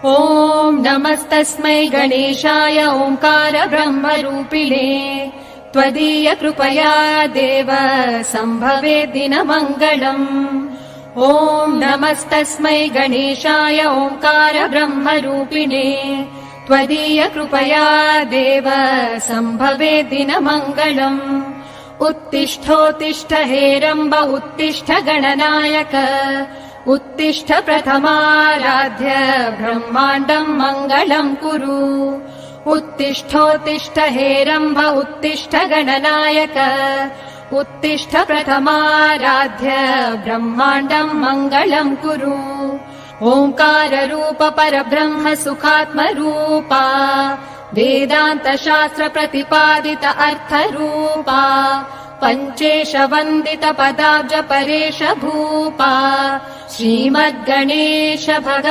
ॐ नमस्तस्मै गणेशाय ओंकार ब्रह्मरूपिणे त्वदीय कृपया देव सम्भवे दिनमङ्गलम्। ॐ नमस्तस्मै गणेशाय ओंकार ब्रह्मरूपिणे त्वदीय कृपया देव सम्भवे दिनमङ्गलम्। उत्तिष्ठोत्तिष्ठ हेरम्ब उत्तिष्ठ गणनायक उत्तिष्ठ प्रथमाराध्य ब्रह्माण्डम् मङ्गलम् कुरु। उत्तिष्ठोत्तिष्ठ हेरम्ब उत्तिष्ठ गणनायक उत्तिष्ठ प्रथमाराध्य ब्रह्माण्डम् मङ्गलम् कुरु। ओङ्काररूप परब्रह्म सुखात्मरूपा वेदान्त शास्त्र प्रतिपादित अर्थरूपा पञ्चेश वन्दित पदाब्ज परेश भूपा श्रीमद्गणेश भगवान्